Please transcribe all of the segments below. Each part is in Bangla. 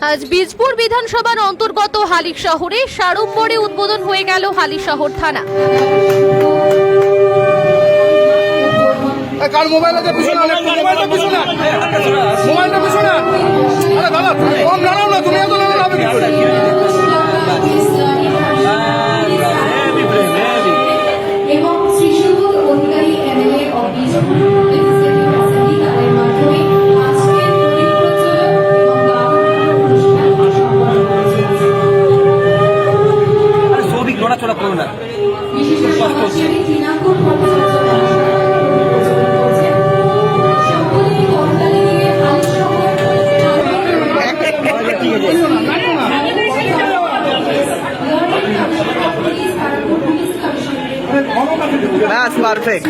আজ বীজপুর বিধানসভার অন্তর্গত হালিশ শহরে সাড়ম্বরে উদ্বোধন হয়ে গেল হালিশ শহর থানা। কার মোবাইল আছে পিছনে মোবাইলটা পিছনে মোবাইলটা পিছনে আরে দাদা কম দাঁড়াও না তুমি এত দাঁড়াও হবে কি করে এবং শিশু অধিকারী এমএলএ অফিস নড়াচড়া করো না। That's perfect.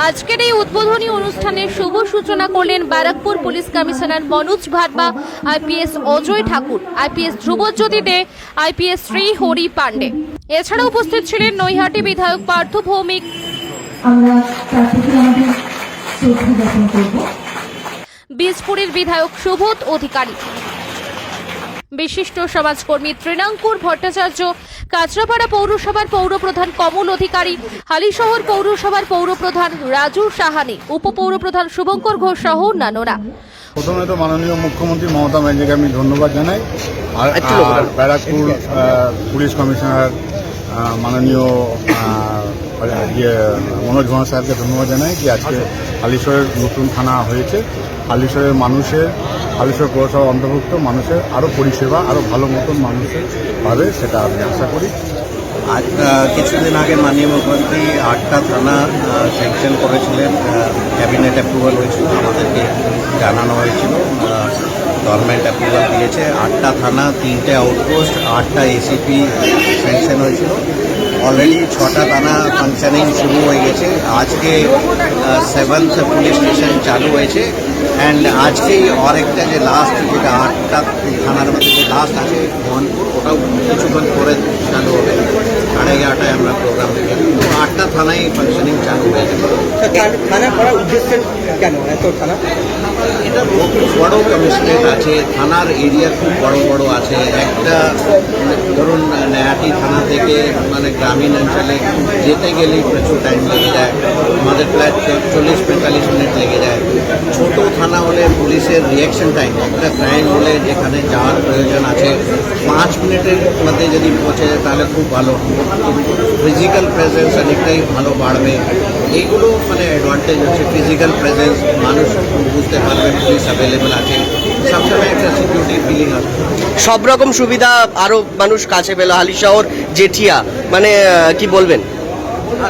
আজকের এই উদ্বোধনী অনুষ্ঠানের শুভ সূচনা করলেন Barrackpore police commissioner Manoj Bhatba, IPS Ajay Thakur, IPS Dhrubajyoti De, IPS Shri Hari Pandey. এছাড়া উপস্থিত ছিলেন নৈহাটি বিধায়ক পার্থ ভৌমিক, বীজপুরের বিধায়ক সুবোধ অধিকারী, বিশিষ্ট সমাজকর্মী তৃণাঙ্কুর ভট্টাচার্য, কাঁচরাপাড়া পৌরসভার পৌরপ্রধান কমল অধিকারী, হালিশহর পৌরসভার পৌরপ্রধান রাজু সাহানি, উপপৌরপ্রধান শুভঙ্কর ঘোষ সহ অন্যান্যরা। প্রথমে তো মাননীয় মুখ্যমন্ত্রী মমতা ব্যানার্জিকে আমি ধন্যবাদ জানাই, আর ব্যারাকপুর পুলিশ কমিশনার মাননীয় মনোজ ভাট সাহেবকে ধন্যবাদ জানাই যে আজকে হালিশহরের নতুন থানা হয়েছে। হালিশহরের মানুষের, হালিশহর পৌরসভা অন্তর্ভুক্ত মানুষের আরও পরিষেবা আরও ভালো মতন মানুষের পাবে, সেটা আমি আশা করি। আজ কিছুদিন আগে মাননীয় মুখ্যমন্ত্রী 8টা থানা স্যাংশন করেছিলেন, ক্যাবিনেট অ্যাপ্রুভাল হয়েছিল, আমাদেরকে জানানো হয়েছিল, গভর্নমেন্ট অ্যাপ্রুভাল দিয়েছে। 8টা থানা, 3টে আউটপোস্ট, 8টা এসিপি স্যাংশন হয়েছিল। অলরেডি 6টা থানা ফাংশনিং শুরু হয়ে গেছে। আজকে 7th পুলিশ স্টেশন চালু হয়েছে। অ্যান্ড আজকেই আরেকটা যে লাস্ট, যেটা 8টা থানার মধ্যে যে লাস্ট আছে মোহনপুর, ওটাও কিছুক্ষণ পরে চালু হবে। 11:30টায় আমরা প্রোগ্রাম রেখেছি। তো 8টা থানায় ফাংশনিং চালু হয়েছে। থানা করার উদ্দেশ্য কেন এত থানা? এটা খুব বড় কমিশনারেট আছে, থানার এরিয়া খুব বড় বড় আছে। একটা ধরুন নয়াটি থানা থেকে মানে গ্রামীণ অঞ্চলে যেতে গেলেই প্রচুর টাইম লেগে যায়, আমাদের প্রায় 40-45 মিনিট লেগে যায়। ছোট থানা হলে পুলিশের রিয়াকশন টাইম, একটা ক্রাইম হলে যেখানে যাওয়ার প্রয়োজন আছে 5 মিনিটের মধ্যে যদি পৌঁছে যায় তাহলে খুব ভালো। ফিজিক্যাল প্রেজেন্স অনেকটাই ভালো বাড়বে। এইগুলো মানে অ্যাডভান্টেজ হচ্ছে, ফিজিক্যাল প্রেজেন্স, মানুষ বুঝতে পারবে পুলিশ অ্যাভেলেবেল আছে, সবসময় একটা সিকিউরিটি ফিলিং আসবে। সব রকম সুবিধা আরো মানুষ কাছে পেল। হালিশহর জেঠিয়া মানে কি বলবেন?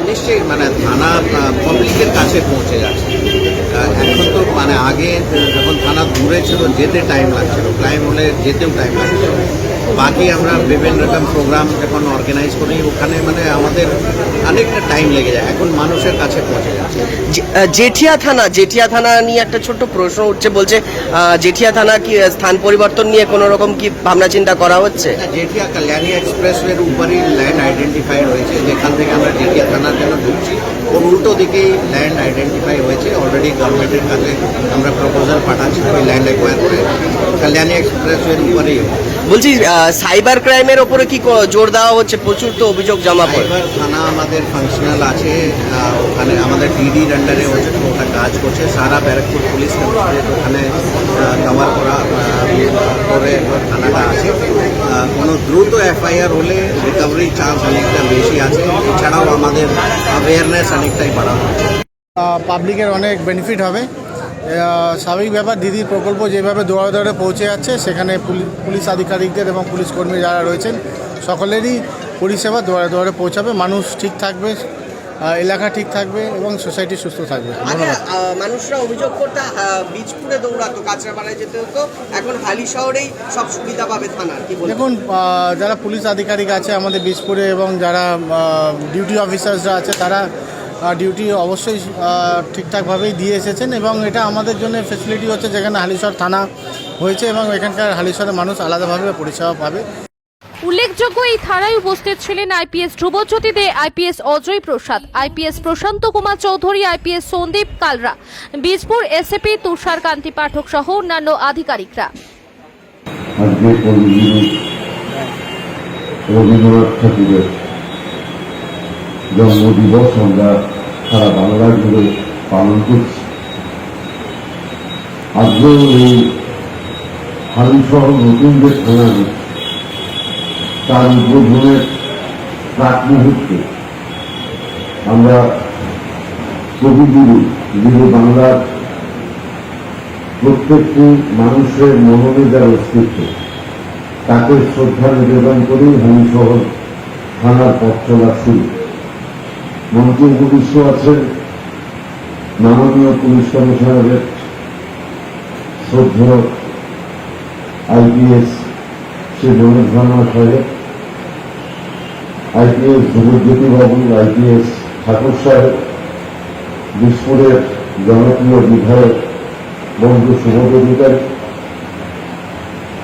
নিশ্চয়ই মানে থানা পাবলিকের কাছে পৌঁছে যাচ্ছে। এখন তো মানে আগে যখন থানা দূরে ছিল যেতে টাইম লাগছিল, ক্রাইম হলে যেতেও টাইম লাগছিল। বাকি আমরা বিভিন্ন রকম প্রোগ্রাম যখন অর্গানাইজ করি ওখানে মানে আমাদের অনেকটা টাইম লেগে যায়, এখন মানুষের কাছে পৌঁছে যাচ্ছে। জেঠিয়া থানা নিয়ে একটা ছোট্ট প্রশ্ন উঠছে, বলছে জেঠিয়া থানা কি স্থান পরিবর্তন নিয়ে কোনো রকম কি ভাবনা চিন্তা করা হচ্ছে? জেঠিয়া কল্যাণী এক্সপ্রেসওয়ের উপরই ল্যান্ড আইডেন্টিফাইড হয়েছে, যেখান থেকে আমরা জেঠিয়া থানার জন্য ঢুকছি ওর উল্টো দিকেই ল্যান্ড আইডেন্টিফাই হয়েছে। অলরেডি গভর্নমেন্টের কাছে আমরা প্রপোজাল পাঠাচ্ছি ওই ল্যান্ড অ্যাকোয়ার করে কল্যাণী এক্সপ্রেসওয়ের উপরেই। বলছি সাইবার ক্রাইমের ওপরে কি জোর দেওয়া হচ্ছে? প্রচুর তো অভিযোগ জমা পড়ে। সাইবার থানা আমাদের ফাংশনাল আছে, ওখানে আমাদের ডিডির আন্ডারে ওটা কাজ করছে। সারা ব্যারাকপুর পুলিশ কমিশনারেট ওখানে কভার করা করে থানাটা আছে। কোনো দ্রুত এফআইআর হলে রিকভারি চান্স অনেকটা বেশি আছে। এছাড়াও আমাদের অ্যাওয়ারনেস অনেকটাই বাড়ানো হচ্ছে। পাবলিকের অনেক বেনিফিট হবে। স্বাভাবিক ব্যাপার, দিদির প্রকল্প যেভাবে দৌড়ে দৌড়ে পৌঁছে যাচ্ছে, সেখানে পুলিশ আধিকারিকদের এবং পুলিশ কর্মী যারা রয়েছেন সকলেরই পরিষেবা দৌড়ে দৌড়ে পৌঁছাবে। মানুষ ঠিক থাকবে, এলাকা ঠিক থাকবে এবং সোসাইটি সুস্থ থাকবে। মানুষরা অভিযোগ করতে বীজপুরে দৌড়াতো, কাঁচরাপাড়ায় যেতে হতো, এখন হালিশহরেই সব সুবিধা পাবে থানার। কি বলবেন? দেখুন, যারা পুলিশ আধিকারিক আছে আমাদের বীজপুরে এবং যারা ডিউটি অফিসার্সরা আছে তারা ডিউটি অবশ্যই ঠিকঠাকভাবেই দিয়ে এসেছেন এবং এটা আমাদের জন্য ফেসিলিটি হচ্ছে যেখানে হালিশহর থানা হয়েছে এবং এখানকার হালিশহরের মানুষ আলাদাভাবে পরিষেবা পাবে। উল্লেখযোগ্য এই থানায় উপস্থিত ছিলেন আইপিএস ধ্রুবজ্যোতি দে, আইপিএস অজয় প্রসাদ, আইপিএস প্রশান্ত কুমার চৌধুরী, আইপিএস সন্দীপ কালরা, বীজপুর এসএপি তুষার কান্তি পাঠক সহ অন্যান্য আধিকারিকরা। আজকে রবীন্দ্রনাথ ঠাকুরের জন্মদিবস আমরা সারা বাংলা জুড়ে পালন করছি। আজকেও এই হালিশহর নতুন যে থানা তার উদ্বোধনের প্রাক মুহূর্তে আমরা কবিগুরু যিনি বাংলার প্রত্যেকটি মানুষের মননে যার অস্তিত্ব তাকে শ্রদ্ধা নিবেদন করেই হালিশহর থানার পথ চলা শুরু। মন্ত্রী উপবিষ্ট আছেন মাননীয় পুলিশ কমিশনারের শ্রদ্ধেয় আইপিএস শ্রী মনোজ ভার্মা সাহেব, আইপিএস ধ্রুবজ্যোতি বাবু, আইপিএস ঠাকুর সাহেব, বীজপুরের জনপ্রিয় বিধায়ক বন্ধু সুবোধ অধিকারী,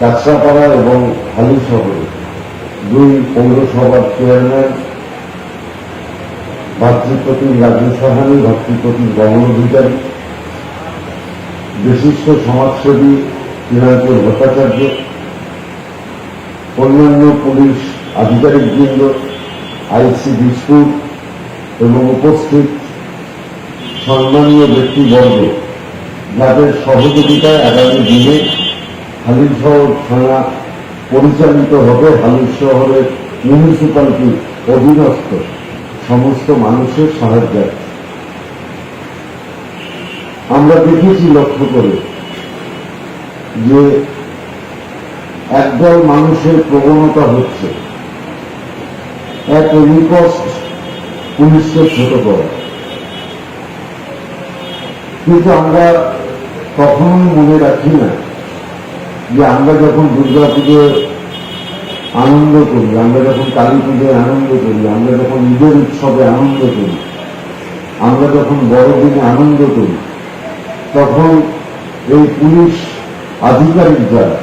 কাছড়াপাড়া এবং হালিশহরে 2 পৌরসভার চেয়ারম্যান ভাতৃপ্রতিম রাজু সাহানি, ভাতৃপ্রতিম গমন অধিকারী, বিশিষ্ট সমাজসেবী বিনায়ক ভট্টাচার্য, অন্যান্য পুলিশ আধিকারিকবৃন্দ, আইসি বীজপুর এবং উপস্থিত সম্মানীয় ব্যক্তিবর্গ যাদের সহযোগিতায় আগামী দিনে হালিশহর থানা পরিচালিত হবে হালিশহরের মিউনিসিপ্যালিটির অধীনস্থ সমস্ত মানুষের সাহায্যে। আমরা দেখেছি লক্ষ্য করে যে একদল মানুষের প্রবণতা হচ্ছে এক রিকোয়েস্ট পুলিশকে ছোট করা, কিন্তু আমরা কখনোই মনে রাখি না যে আমরা যখন দুর্গা পুজোয় আনন্দ করি, আমরা যখন কালী পুজোয় আনন্দ করি, আমরা যখন ঈদের উৎসবে আনন্দ করি, আমরা যখন বড়দিনে আনন্দ করি, তখন এই পুলিশ আধিকারিক যারা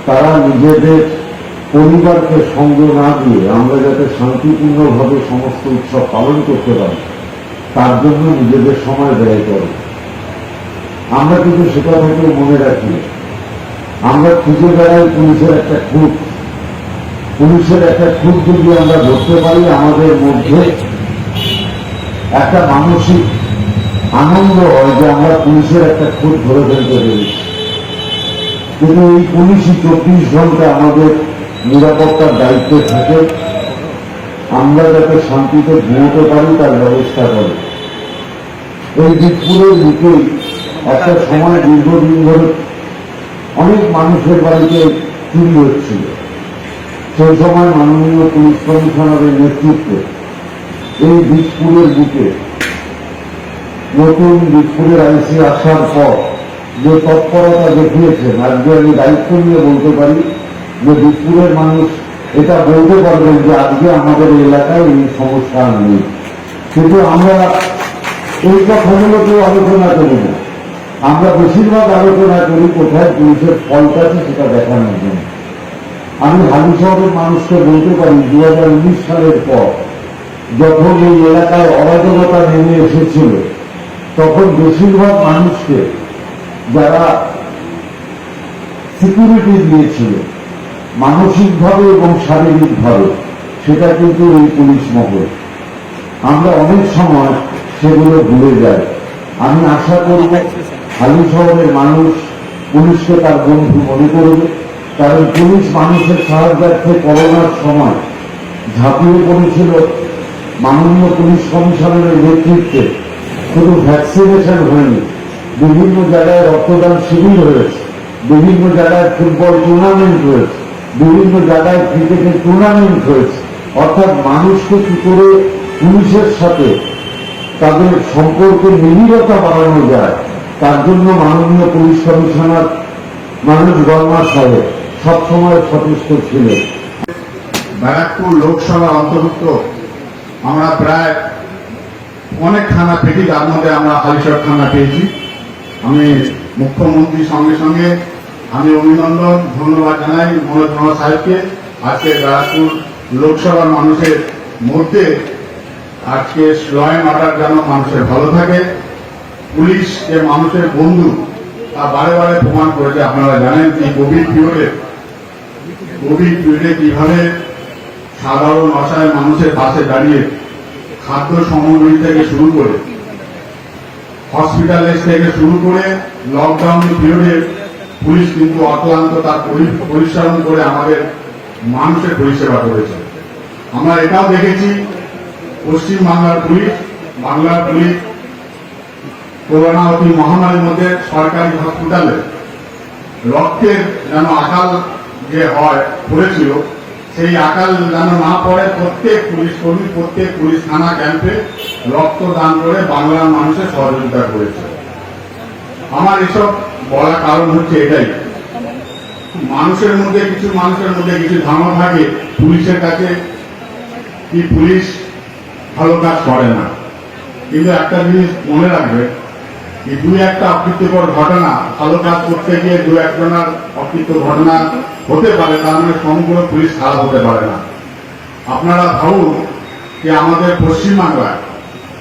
তারা নিজেদের পরিবারকে সঙ্গ না দিয়ে আমরা যাতে শান্তিপূর্ণভাবে সমস্ত উৎসব পালন করতে পারি তার জন্য নিজেদের সময় ব্যয় করে। আমরা কিন্তু সেটা থেকে মনে রাখি, আমরা খুঁজে বেড়াই পুলিশের একটা খুঁত। পুলিশের একটা খুঁত যদি আমরা ধরতে পারি, আমাদের মধ্যে একটা মানসিক আনন্দ হয় যে আমরা পুলিশের একটা খুঁত ধরে ফেলতে পেরেছি। কিন্তু এই পুলিশই 24 ঘন্টা আমাদের নিরাপত্তার দায়িত্বে থাকে, আমরা যাতে শান্তিতে ঘুমোতে পারি তার ব্যবস্থা করে। এই বীজপুরের বুকেই একটা সময় দীর্ঘদিন ধরে অনেক মানুষের বাড়িতে চুরি হচ্ছিল। সেই সময় মাননীয় পুলিশ কমিশনারের নেতৃত্বে এই বীজপুরের বুকে নতুন বীজপুরের আইসি আসার পর যে তৎপরতা দেখিয়েছেন, আজকে আমি দায়িত্ব নিয়ে বলতে পারি যে বীজপুরের মানুষ এটা বলতে পারবেন যে আজকে আমাদের এলাকায় এই সমস্যা নেই। কিন্তু আমরা এই কথাগুলো কেউ আলোচনা করি না, আমরা বেশিরভাগ আলোচনা করি কোথায় পুলিশের ফল্ট আছে সেটা দেখানোর জন্য। আমি হালিশহরের মানুষকে বলতে পারি 2019 সালের পর যখন এই এলাকায় অরাজকতা নেমে এসেছিল তখন বেশিরভাগ মানুষকে যারা সিকিউরিটি দিয়েছিল মানসিকভাবে এবং শারীরিকভাবে, সেটা কিন্তু এই পুলিশ মহল। আমরা অনেক সময় সেগুলো ভুলে যাই। আমি আশা করব হালিশহরের মানুষ পুলিশকে তার বন্ধু মনে করবে, কারণ পুলিশ মানুষের সাহায্যার্থে করোনার সময় ঝাঁপিয়ে পড়েছিল মাননীয় পুলিশ কমিশনারের নেতৃত্বে। শুধু ভ্যাকসিনেশন হয়নি, বিভিন্ন জায়গায় রক্তদান শিবির হয়েছে, বিভিন্ন জায়গায় ফুটবল টুর্নামেন্ট হয়েছে, বিভিন্ন জায়গায় ক্রিকেটের টুর্নামেন্ট হয়েছে। অর্থাৎ মানুষকে কি করে পুলিশের সাথে তাদের সম্পর্কের নিবিড়তা বাড়ানো যায় তার জন্য মাননীয় পুলিশ কমিশনার মনোজ ভার্মা সাহেব সবসময় সচেষ্ট ছিলেন। ব্যারাকপুর লোকসভা অন্তর্ভুক্ত আমরা প্রায় অনেক থানা পেয়েছি, যার মধ্যে আমরা হালিশহর থানা পেয়েছি। আমি মুখ্যমন্ত্রীর সঙ্গে সঙ্গে আমি অভিনন্দন ধন্যবাদ জানাই মনোজ ভার্মা সাহেবকে। আজকে ব্যারাকপুর লোকসভার মানুষের মধ্যে আজকে ল অ্যান্ড অর্ডার যেন মানুষের ভালো থাকে। পুলিশ যে মানুষের বন্ধু তা বারে বারে প্রমাণ করেছে। আপনারা জানেন যে কোভিড পিরিয়ডে কিভাবে সাধারণ অসহায় মানুষের পাশে দাঁড়িয়ে খাদ্য সামগ্রী থেকে শুরু করে হসপিটালাইজ থেকে শুরু করে লকডাউন পিরিয়ডে পুলিশ কিন্তু অক্লান্ত তার পরিশ্রম করে আমাদের মানুষের পরিষেবা করেছে। আমরা এটাও দেখেছি পশ্চিম বাংলার পুলিশ করোনা অতি মহামারীর মধ্যে সরকারি হসপিটালে রক্তের যেন আকাল যে হয় পড়েছিল, সেই আকাল যেন না পড়ে প্রত্যেক পুলিশ কর্মী প্রত্যেক পুলিশ থানা ক্যাম্পে রক্ত দান করে বাংলার মানুষের সহযোগিতা করেছে। আমার এসব বলার কারণ হচ্ছে এটাই, মানুষের মধ্যে কিছু ধারণা থাকে পুলিশের কাছে কি পুলিশ ভালো কাজ করে না। কিন্তু একটা জিনিস মনে রাখবে, এই দুই একটা অকৃত্যকর ঘটনা ভালো কাজ করতে গিয়ে দু একজনের অকৃত্য ঘটনা হতে পারে, তার মানে সমগ্র পুলিশ খারাপ হতে পারে না। আপনারা ভাবুন যে আমাদের পশ্চিমবাংলায়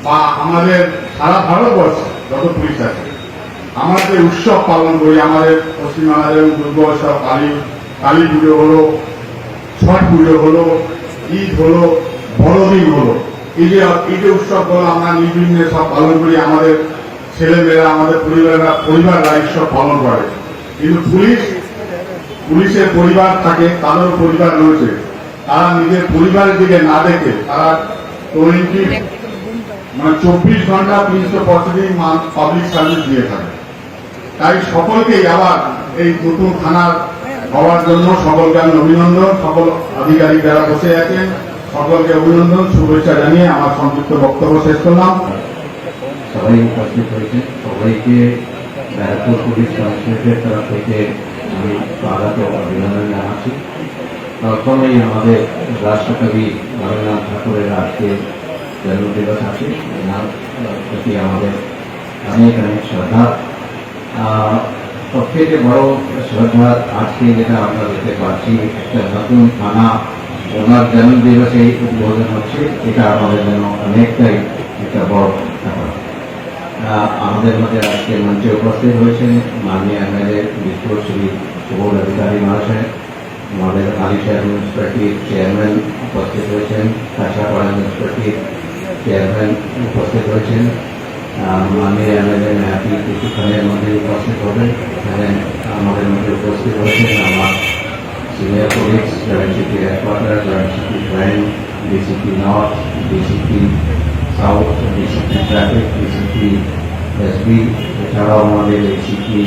বা আমাদের সারা ভারতবর্ষে যত পুলিশ আছে, আমরা যে উৎসব পালন করি আমাদের পশ্চিমবাংলার দুর্গোৎসব, কালী পুজো হলো, ছট পুজো হলো, ঈদ হলো, বড়দিন হলো, এই যে উৎসবগুলো আমরা নির্বিঘ্নে সব পালন করি, আমাদের ছেলেমেয়েরা আমাদের পরিবাররা উৎসব পালন করে। কিন্তু পুলিশের পরিবার থাকে, তাদেরও পরিবার রয়েছে, তারা নিজের পরিবারের দিকে না দেখে তারা 24 ঘন্টা 365 দিন পাবলিক সার্ভিস দিয়ে থাকে। তাই সকলকেই আবার এই নতুন থানার হওয়ার জন্য সকলকে আমি অভিনন্দন, সকল আধিকারিক যারা বসে আছেন সকলকে অভিনন্দন শুভেচ্ছা জানিয়ে আমার সংক্ষিপ্ত বক্তব্য শেষ করলাম। সবাই উপস্থিত হয়েছে, সবাইকে ব্যারাকপুর পুলিশ কমিশনারেটের তরফ থেকে আমি স্বাগত অভিনন্দন জানাচ্ছি। প্রথমেই আমাদের রাষ্ট্রকবি রবীন্দ্রনাথ ঠাকুরের আজকে জন্মদিবস আছে, এনার প্রতি আমাদের অনেক অনেক শ্রদ্ধা। সব থেকে বড় শ্রদ্ধা আজকে যেটা আমরা দেখতে পাচ্ছি, একটা নতুন থানা ওনার জন্মদিবসে উদ্বোধন হচ্ছে, এটা আমাদের জন্য অনেকটাই একটা বড় ব্যাপার। আমাদের মধ্যে আজকে মঞ্চে উপস্থিত হয়েছেন মাননীয় এমএলএ বিষ্ণু শ্রী সুবোধ অধিকারী মহাশয়, আমাদের আলিশার মিউনিসিপ্যালিটির চেয়ারম্যান উপস্থিত হয়েছেন, কাছাপাড়া মিউনিসিপ্যালিটির চেয়ারম্যান উপস্থিত হয়েছেন, মাননীয় এমএলএ মেয়াদি কিছুক্ষণের মধ্যে উপস্থিত হবেন। এখানে আমাদের মধ্যে উপস্থিত হয়েছেন আমার senior police, joint city headquarter, joint city crime, DCP north, DCP south, DCP traffic, DCP SB, এছাড়াও আমাদের এসিপি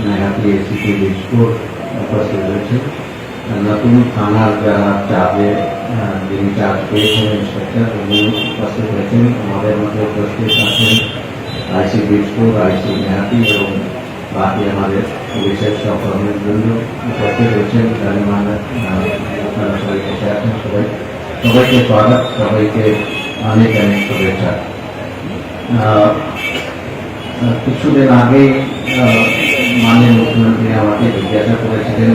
নেহাতি, এসিপি দিশপুর উপস্থিত হয়েছে। নতুন থানার যারা চার্জে যিনি চার্জ পেয়েছেন ইন্সপেক্টর, উনি উপস্থিত হয়েছেন। আমাদের মধ্যে উপস্থিত আছেন আইসি দিশপুর, আইসি নেহাতি এবং বাকি আমাদের পুলিশের সহকর্মীর জন্য উপস্থিত হয়েছেন। আপনারা সবাই এসে আছেন, সবাইকে স্বাগত, সবাইকে অনেক অনেক শুভেচ্ছা। কিছুদিন আগে মাননীয় মুখ্যমন্ত্রী আমাকে জিজ্ঞাসা করেছিলেন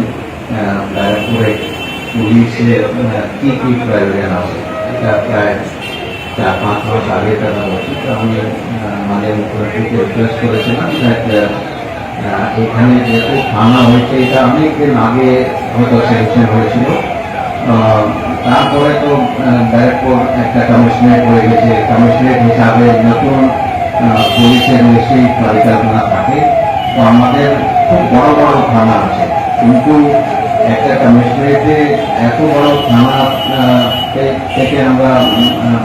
ব্যারাকপুরে পুলিশের কি কি প্রয়োজন আছে, এটা প্রায় 4-5 মাস আগে কথা বলছি। আমি মাননীয় মুখ্যমন্ত্রীকে রিকোয়েস্ট করেছিলাম এখানে যেহেতু থানা হয়েছে, এটা অনেকদিন আগে হয়তো স্যাংশন হয়েছিল, তারপরে তো ব্যারাকপুর একটা কমিশনারেট হয়ে গেছে, কমিশনারেট হিসাবে নতুন পুলিশের নিশ্চয়ই পরিকল্পনা থাকে। তো আমাদের খুব বড় বড় থানা আছে, কিন্তু একটা কমিশনারেটে এত বড় থানা থেকে আমরা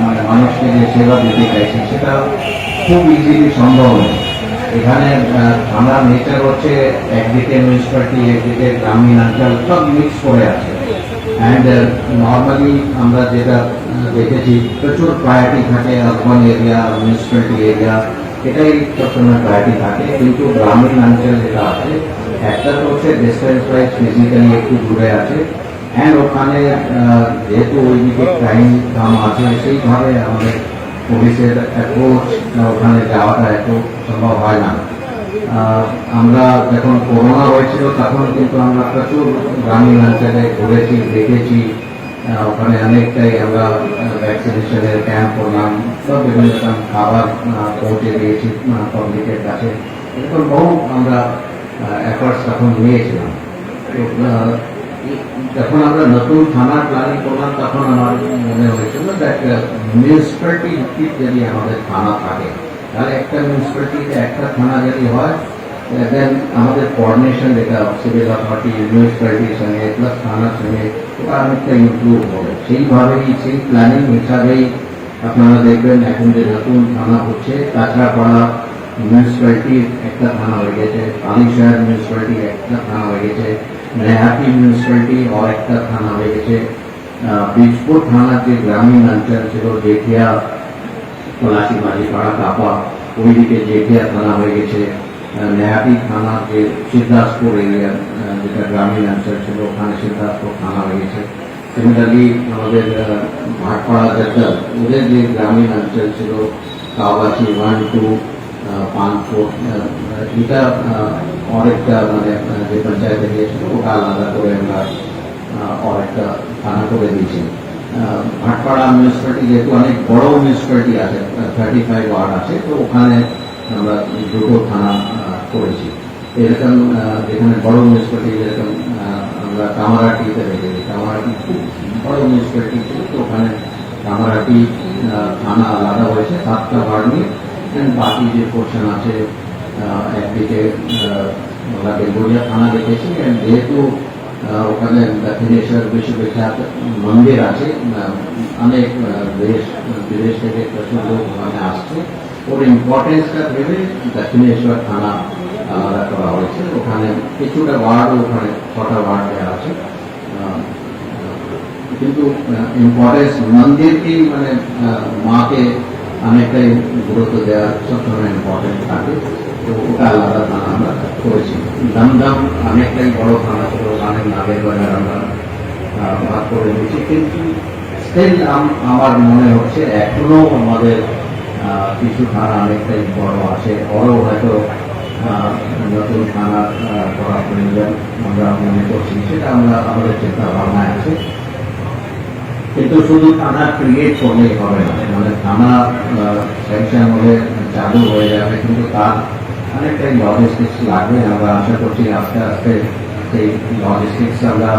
মানে মানুষকে যে সেবা দিতে চাইছি সেটা খুব ইজিলি সম্ভব নয়। এখানে থানার নেচার হচ্ছে একদিকে মিউনিসিপ্যালিটি, একদিকে গ্রামীণ অঞ্চল, সব মিক্স করে আছে। অ্যান্ড নর্মালি আমরা যেটা দেখেছি প্রচুর প্রায়োরিটি থাকে আরবান এরিয়া, মিউনিসিপ্যালিটি এরিয়া, এটাই সবসময় প্রায়োরিটি থাকে। কিন্তু গ্রামীণ অঞ্চল যেটা আছে, একটা তো হচ্ছে ডিস্টেন্স ওয়াইজ ফিজিক্যালি একটু দূরে আছে, অ্যান্ড ওখানে যেহেতু ওইদিকে ক্রাইম কাম আছে, সেইভাবে আমাদের পুলিশের অ্যাপ্রোচ ওখানে যাওয়াটা এত সম্ভব হয় না। আমরা যখন করোনা হয়েছিল তখন কিন্তু আমরা প্রচুর গ্রামীণ অঞ্চলে ঘুরেছি, দেখেছি। ওখানে অনেকটাই আমরা ভ্যাকসিনেশনের ক্যাম্প করলাম, সব বিভিন্ন রকম খাবার পৌঁছে দিয়েছি পাবলিকের কাছে। এরকম বহু আমরা এফার্টস তখন নিয়েছিলাম। তো যখন আমরা নতুন থানার প্ল্যানিং করলাম তখন আমার মনে হয়েছিল যে একটা মিউনিসিপ্যালিটি যদি আমাদের থানা থাকে, তাহলে একটা মিউনিসিপ্যালিটিতে একটা থানা যদি হয়, দেন আমাদের কোঅর্ডিনেশন যেটা সিভিল অথরিটি মিউনিসিপ্যালিটির সঙ্গে প্লাস থানার সঙ্গে ওটা অনেকটা ইমপ্রুভ হবে। সেইভাবেই সেই প্ল্যানিং হিসাবেই আপনারা দেখবেন এখন যে নতুন থানা হচ্ছে, কাঁচরাপাড়া মিউনিসিপ্যালিটির একটা থানা হয়ে গেছে, আলিশহর মিউনিসিপ্যালিটির একটা থানা হয়ে গেছে, নেহাটি মিউনিসিপ্যালিটি আর একটা থানা হয়ে গেছে। বীজপুর থানার যে গ্রামীণ অঞ্চল ছিল জেঠিয়া, পলাশি, মাঝিপাড়া, কাপা, ওইদিকে জেঠিয়া থানা হয়ে গেছে। নেহাটি থানা যে সিদ্ধাসপুর এরিয়া যেটা গ্রামীণ অঞ্চল ছিল ওখানে সিদ্ধাসপুর থানা হয়ে গেছে। সিমিলারলি আমাদের ভাটপাড়া জগদল ওদের যে গ্রামীণ অঞ্চল ছিল কাওয়াশি 1, 2, 5, 4 এটা অনেকটা মানে যে পঞ্চায়েত গিয়েছিল ওটা আলাদা করে আমরা অনেকটা থানা করে দিয়েছি। ভাটপাড়া মিউনিসিপ্যালিটি যেহেতু অনেক বড় মিউনিসিপ্যালিটি আছে, 35 ওয়ার্ড আছে, তো ওখানে আমরা দুটো থানা করেছি। এরকম যেখানে বড় মিউনিসিপ্যালিটি যেরকম আমরা কামারহাটিতে রেখেছি, কামারহাটি খুব বড় মিউনিসিপ্যালিটি ছিল, তো ওখানে কামারহাটি থানা আলাদা হয়েছে 7টা ওয়ার্ড নিয়ে। বাকি যে পোর্শন আছে একদিকে আমরা বেলগড়িয়া থানা রেখেছি। যেহেতু ওখানে দক্ষিণেশ্বর বিশ্ববিখ্যাত মন্দির আছে, অনেক দেশ বিদেশ থেকে প্রচুর লোক ওখানে আসছে, ওর ইম্পর্টেন্সটা ভেবে দক্ষিণেশ্বর থানা আলাদা করা হয়েছে। ওখানে কিছুটা ওয়ার্ড, ওখানে 6টা ওয়ার্ড দেওয়া আছে, কিন্তু ইম্পর্টেন্স মন্দিরকেই মানে মাকে অনেকটাই গুরুত্ব দেওয়ার সবসময় ইম্পর্টেন্ট থাকে, তো ওটা আলাদা থানা আমরা করেছি। দমদম অনেকটাই বড় থানা ছিল, অনেক নাগের বাজার আমরা ভাগ করে দিয়েছি, কিন্তু স্টিল আমার মনে হচ্ছে এখনো আমাদের কিছু থানা অনেকটাই বড় আছে, বড় হয়তো নতুন থানা করা প্রয়োজন আমরা মনে করছি, সেটা আমরা আমাদের চিন্তা ভাবনায় আছে। কিন্তু শুধু থানা ক্রিয়েট করলেই হবে না, মানে থানা স্যাংশন হলে চালু হয়ে যাবে, কিন্তু তার অনেকটাই লজিস্টিক্স লাগবে। আমরা আশা করছি আস্তে আস্তে সেই লজিস্টিক্স আমরা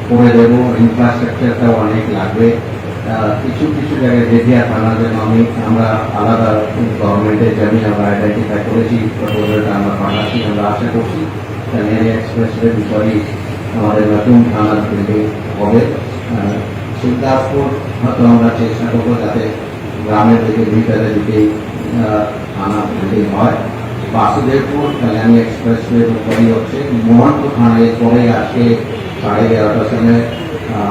করে দেবো। ইনফ্রাস্ট্রাকচারটাও অনেক লাগবে। কিছু কিছু জায়গায় জেঠিয়া থানা যেন আমরা আলাদা গভর্নমেন্টের জমি আমরা আইডেন্টিফাই করেছি, প্রপোজালটা আমরা পাঠাচ্ছি। আমরা আশা করছি কালিয়ানি এক্সপ্রেসওয়ে বিষয়ে আমাদের নতুন থানার বিল্ডিং হবে। সিদ্ধাসপুর হয়তো আমরা চেষ্টা করবো যাতে গ্রামের দিকে ভিতরের দিকেই থানা বিল্ডিং হয়। বাসুদেবপুর কালিয়ানি এক্সপ্রেসওয়ের উপরেই হচ্ছে। মোহনপুর থানায় পরে আজকে 11:30টার সময়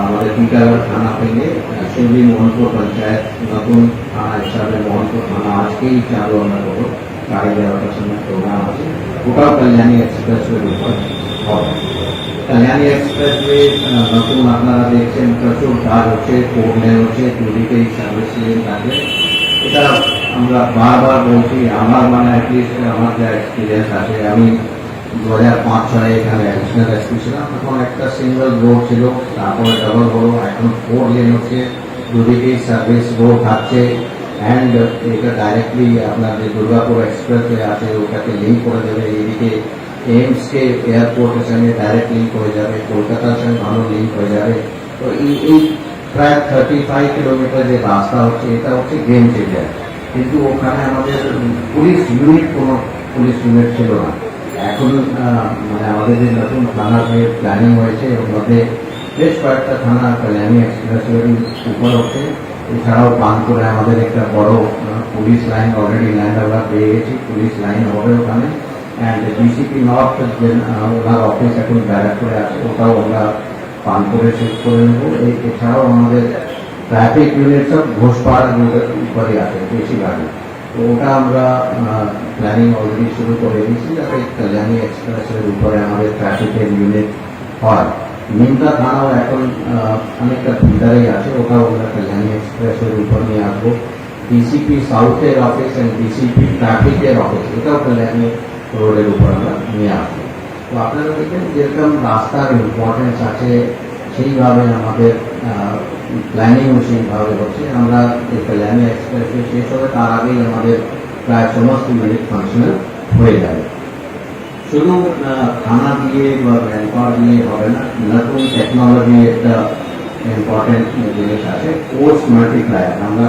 আমাদের টিটাগড় থানা থেকে শিউলি মোহনপুর পঞ্চায়েত নতুন থানা হিসাবে মোহনপুর থানা আজকেই চালু আমরা করবো। 11:30টার সময় প্রোগ্রাম আছে, ওটাও কালিয়ানি এক্সপ্রেসওয়ের উপর হবে। কালিয়ানি এক্সপ্রেসওয়ে নতুন আপনারা দেখছেন প্রচুর কাজ হচ্ছে, 4 লেন হচ্ছে, দুদিকেই সার্ভিস লেন থাকবে। এটা আমরা বারবার বলছি, আমার মানে অ্যাটলিস্ট আমার যা এক্সপিরিয়েন্স আছে, আমি 2005-06 এখানে অ্যাডিশনাল এসপি ছিলাম, তখন একটা সিঙ্গল রোড ছিল, তারপরে ডবল হলো, এখন 4 লেন হচ্ছে, দুদিকেই সার্ভিস রোড থাকছে। অ্যান্ড এটা ডাইরেক্টলি আপনার যে দুর্গাপুর এক্সপ্রেসওয়ে আছে ওটাকে লিঙ্ক করে দেবে, এইদিকে এইমসকে এয়ারপোর্টের সঙ্গে ডাইরেক্ট লিঙ্ক হয়ে যাবে, কলকাতার সঙ্গে ভালো লিঙ্ক হয়ে যাবে। তো এই প্রায় 35 কিলোমিটার যে রাস্তা হচ্ছে, এটা হচ্ছে গেম চেঞ্জার। কিন্তু ওখানে আমাদের পুলিশ ইউনিট, কোনো পুলিশ ইউনিট ছিল না। এখন মানে আমাদের যে নতুন থানার যে প্ল্যানিং হয়েছে ওর মধ্যে বেশ কয়েকটা থানা কালিয়ানি এক্সপ্রেসওয়ের উপর হচ্ছে। এছাড়াও বানপুরে আমাদের একটা বড় পুলিশ লাইন অলরেডি ল্যান্ড আমরা পেয়ে গেছি, পুলিশ লাইন হবে ওখানে। And DCP north owner office এখন ব্যারাকপুরে আছে, ওটাও আমরা বানপুরে শিফট করে নেব। এছাড়াও আমাদের ট্রাফিক ইউনিট সব ঘোষপাড়া উপরে আছে বেশিরভাগই, তো ওটা আমরা প্ল্যানিং অলরেডি শুরু করে দিয়েছি যাতে কালিয়ানি এক্সপ্রেসের উপরে আমাদের ট্রাফিকের ইউনিট হয়। নিমতা থানাও এখন অনেকটা ভিতরেই আছে, ওটাও আমরা কালিয়ানি এক্সপ্রেসের উপর নিয়ে আসবো। ডিসিপি সাউথের অফিস অ্যান্ড ডিসিপি ট্রাফিকের অফিস এটাও কালিয়ানি রোডের উপর আমরা নিয়ে আসবো। তো আপনারা দেখবেন যেরকম রাস্তার ইম্পর্টেন্স আছে সেইভাবে আমাদের প্ল্যানিংও সেইভাবে হচ্ছে। আমরা এই কল্যাণী এক্সপ্রেসওয়ে শেষ হবে তার আগেই আমাদের প্রায় সমস্ত ইউনিট ফাংশনাল হয়ে যাবে। শুধু থানা দিয়ে বা ম্যানপাওয়ার দিয়ে হবে না, নতুন টেকনোলজি একটা ইম্পর্টেন্ট জিনিস আছে, কোর্স মাল্টিপ্লায়ার। আমরা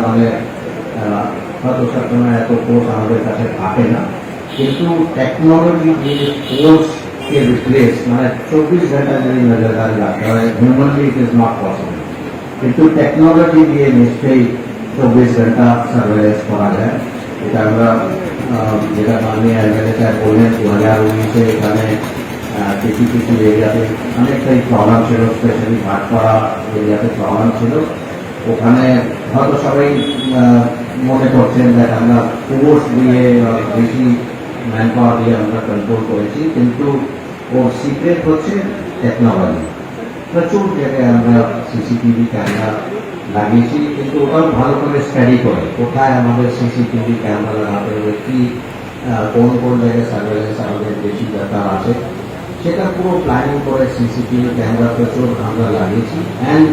হয়তো সবসময় এত কোর্স আমাদের কাছে থাকে না, কিন্তু টেকনোলজি দিয়ে কোর্সকে রিপ্লেস 24 ঘন্টা যদি নজরদারি রাখতে হয়, humanly it is not possible, কিন্তু টেকনোলজি দিয়ে নিশ্চয়ই 24 ঘন্টা সার্ভেলেন্স করা যায়। এটা আমরা যেটা মাননীয় এমএলএ সাহেব বললেন 2019-এ এখানে কিছু কিছু এরিয়াতে অনেকটাই প্রবলেম ছিল, স্পেশালি ভাটপাড়া এরিয়াতে প্রবলেম ছিল। ওখানে হয়তো সবাই মনে করছেন যে আমরা ফোর্স দিয়ে বেশি ম্যান পাওয়ার দিয়ে আমরা কন্ট্রোল করেছি, কিন্তু ওর সিক্রেট হচ্ছে টেকনোলজি। প্রচুর জায়গায় আমরা সিসিটিভি ক্যামেরা লাগিয়েছি, কিন্তু ওটাও ভালো করে স্টাডি করে কোথায় আমাদের সিসিটিভি ক্যামেরা লাগাতে হবে, কি কোন কোন জায়গায় সার্ভেলেন্স আমাদের বেশি দরকার আছে, সেটা পুরো প্ল্যানিং করে সিসিটিভি ক্যামেরা প্রচুর আমরা লাগিয়েছি। অ্যান্ড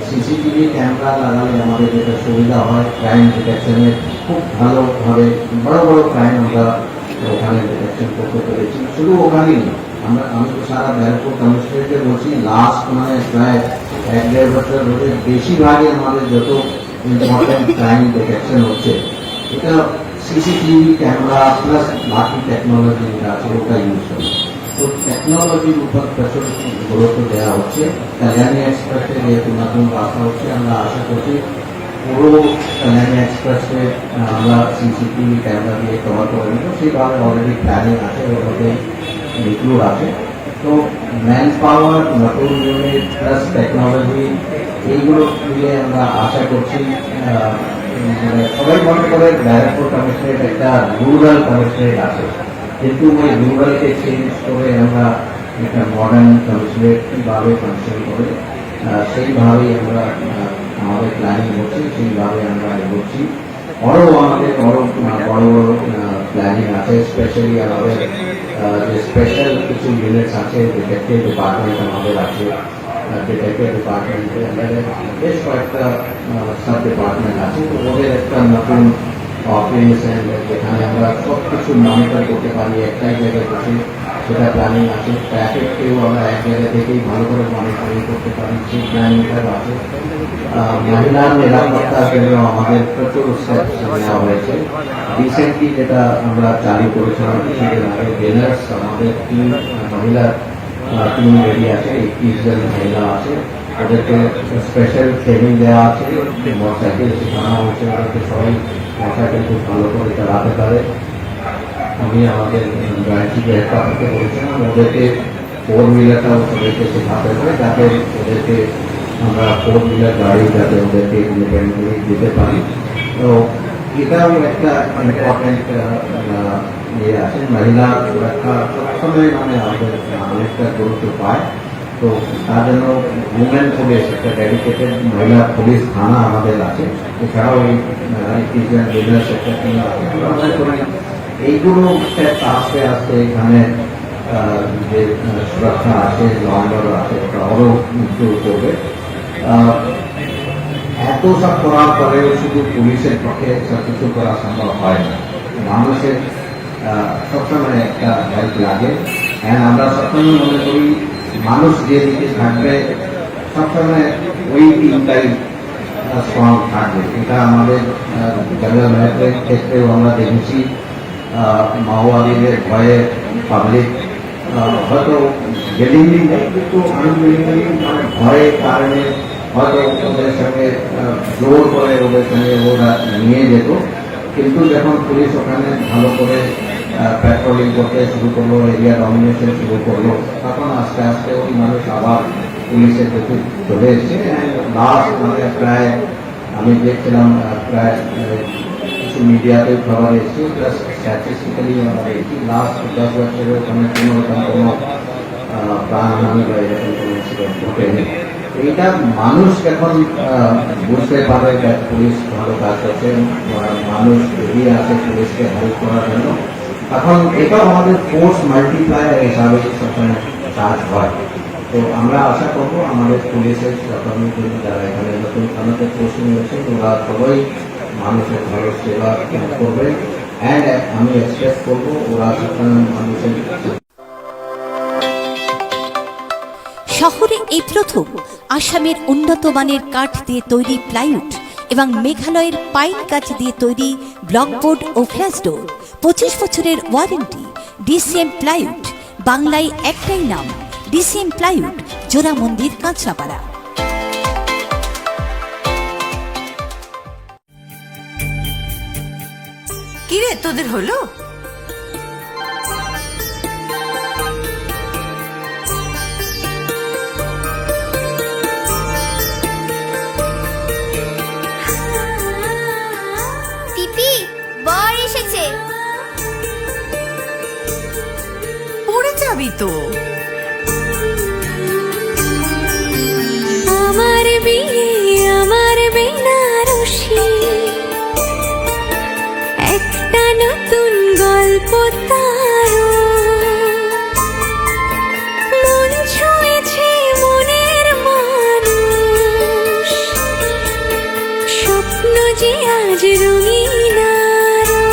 সিসিটিভি ক্যামেরা লাগালে আমাদের যেটা সুবিধা হয়, ক্রাইম ডিটেকশনের খুব ভালোভাবে বড় বড় ক্রাইম আমরা ওখানে ডিটেকশন করতে পেরেছি। শুধু ওখানেই আমি তো সারা ব্যারাকপুর কমিশনারেটে বলছি, লাস্ট প্রায় 1-1.5 বছর ধরে বেশিরভাগই আমাদের যত ইম্পর্টেন্ট ক্রাইম ডিটেকশন হচ্ছে এটা সিসিটিভি ক্যামেরা প্লাস বাকি টেকনোলজি যেটা আছে ওটা ইউজ করে। তো টেকনোলজির উপর প্রচুর গুরুত্ব দেওয়া হচ্ছে। কল্যাণী এক্সপ্রেসে যেহেতু নতুন রাস্তা হচ্ছে, আমরা আশা করছি পুরো কল্যাণী এক্সপ্রেসে আমরা সিসিটিভি ক্যামেরা দিয়ে কভার করে নেব। সেইভাবে অলরেডি প্ল্যানিং আছে, ওর মধ্যে ইনক্লুড আছে। তো ম্যান পাওয়ার, নতুন ইউনিট প্লাস টেকনোলজি এইগুলো মিলে আমরা আশা করছি, সবাই মনে করে ব্যারাকপুর কমিশনারেট একটা রুরাল কমিশনারেট আছে, কিন্তু ওই রুরালকে চেঞ্জ করে আমরা একটা মডার্ন কমিশনারেট কীভাবে ফাংশন করে সেইভাবেই আমরা আমাদের প্ল্যানিং হচ্ছে, সেইভাবে আমরা এগোচ্ছি। আমাদের বড় বড় প্ল্যানিং আছে, স্পেশালি আমাদের যে স্পেশাল কিছু ইউনিটস আছে, ডিটেকটিভ ডিপার্টমেন্ট আমাদের আছে, ডিটেকটিভ ডিপার্টমেন্টে আমাদের বেশ কয়েকটা সাব ডিপার্টমেন্ট আছে। তো ওদের একটা নতুন অফিস যেখানে আমরা সব কিছু মনিটর করতে পারি একটাই জায়গায় বসে, সেটা প্ল্যানিং আছে। ট্রাফিককেও আমরা এক জায়গা থেকেই ভালো করে মনিটরিং করতে পারি, সেই প্ল্যানিংটাও আছে। মহিলার নিরাপত্তার জন্য আমাদের প্রচুর স্টেপস নেওয়া হয়েছে। রিসেন্টলি যেটা আমরা চালু করেছিলাম কিছুদিন আগে, বেনার্স আমাদের মহিলার টিম রেডি আছে, 21 জন মহিলা আছে, ওদেরকে স্পেশাল ট্রেনিং দেওয়া আছে, মোটরসাইকেল শেখানো হচ্ছে, ওদেরকে সবাই মোটরসাইকেল খুব ভালো করে চালাতে পারে। আমি আমাদের জয়েন্ট চিফ একটা করতে বলেছিলাম ওদেরকে 4 হুইলারটাও ওদেরকে শেখাতে হবে, যাতে ওদেরকে আমরা 4 হুইলার গাড়ি যাতে ওদেরকে ইন্ডিপেন্ডেন্টলি দিতে পারি। তো এটাও একটা ইম্পর্টেন্ট ইয়ে আছে। মহিলা সুরক্ষা সবসময় আমাদের অনেকটা গুরুত্ব পায়। তো তার জন্য উমেন পুলিশ একটা ডেডিকেটেড মহিলা পুলিশ থানা আমাদের আছে, এছাড়াও এই বিজনেস একটা টিম আছে। আমরা করি এইগুলো আস্তে আস্তে এখানে যে সুরক্ষা আছে, লন্ডন আছে, ওটা আরও ইমপ্রুভ করবে। এত সব করার পরেও শুধু পুলিশের পক্ষে সব কিছু করা সম্ভব হয় না, মানুষের সবসময় একটা হেল্প লাগে। হ্যাঁ, আমরা সবসময় মনে করি মানুষ যে দিকে থাকবে সবসময় ওই টিমটাই স্ট্রং থাকবে। এটা আমাদের জেনারেল ম্যানেজমেন্ট ক্ষেত্রেও আমরা দেখেছি। মাওবাদীদের ভয়ে পাবলিক হয়তো গেলিংলি নেই, কিন্তু আনবিলিংলি ভয়ের কারণে হয়তো ওদের সঙ্গে জোর করে ওদের সঙ্গে ওরা নিয়ে যেত। কিন্তু যখন পুলিশ ওখানে ভালো করে পেট্রোলিং করতে শুরু করলো, এরিয়া ডমিনেশন শুরু করলো, তখন আস্তে আস্তে ওই মানুষ আবার পুলিশের প্রতি চলে এসছে। লাস্ট প্রায় আমি দেখছিলাম প্রায় কিছু মিডিয়াতেও খবর এসেছে, প্লাস স্ট্যাটিস্টিক্যালি আমরা দেখি লাস্ট 10 বছরে ওখানে কোনো প্রাণহানি বা এরকম কোনো ইনসিডেন্ট ঘটেনি। এইটা মানুষ যখন বুঝতে পারে পুলিশ ভালো কাজ করছে, মানুষ এগিয়ে আসে পুলিশকে হেল্প করার জন্য, তখন এটাও আমাদের ফোর্স মাল্টিপ্লায়ার হিসাবে সবসময় কাজ হয়। তো আমরা আশা করবো আমাদের পুলিশের সহকর্মী যারা এখানে নতুন থানাতে পোস্টিং হয়েছে ওরা সবাই মানুষের ভালো সেবা করবে। অ্যান্ড আমি এক্সপ্রেস করবো ওরা মানুষের শহরে এই প্রথম আসামের উন্নত মানের কাঠ দিয়ে তৈরি প্লাইউড এবং মেঘালয়ের পাইন কাঠ দিয়ে তৈরি ব্লকবোর্ড ও ফ্ল্যাশ ডোর, 25 বছরের ওয়ারেন্টি। ডিসিএম প্লাইউড, বাংলায় একটাই নাম, ডিসিএম প্লাইউড, জোড়া মন্দির, কাঁচরাপাড়া। কিরে তোদের হলো? পিপি বর এসেছে। পড়ে যাবি তো। আমার বিয়ে, আমার বেনারসি, একটা নতুন গল্প তার, মন ছুঁয়েছে মনের মানুষ, স্বপ্ন যে আজ রঙিন আরো।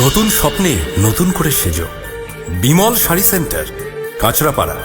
নতুন স্বপ্নে নতুন করে সেজো, Bimal sari centre, Kanchrapara.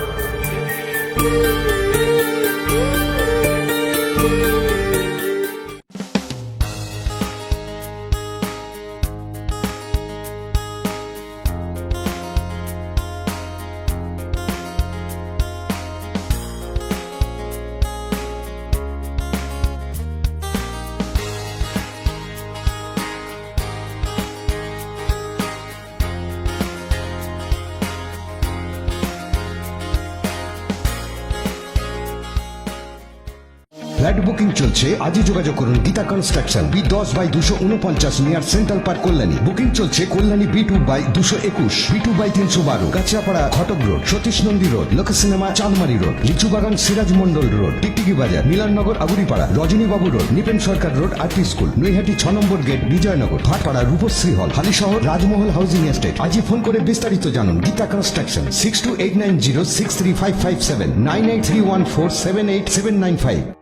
Flat booking চলছে, আজই যোগাযোগ করুন Geeta construction, B10/249 near central park, Kalyani. Booking চলছে Kalyani B2/221, B2/312, Kanchrapara Ghatak road, Satish Nandi road, Lok cinema Chandmari road, Lichubagan Siraj Mondal road, Tiktiki Bazar, Milannagar Aguripara, Rajanibabu road, Nipen Sarkar road, RP school, Naihati 6 নম্বর gate, Bijoynagar, Bhatpara, Rupashree hall, Halisahar, Rajmahal housing estate. আজই ফোন করে বিস্তারিত জানুন। গীতা কনস্ট্রাকশন, 6289063557, 9831478795।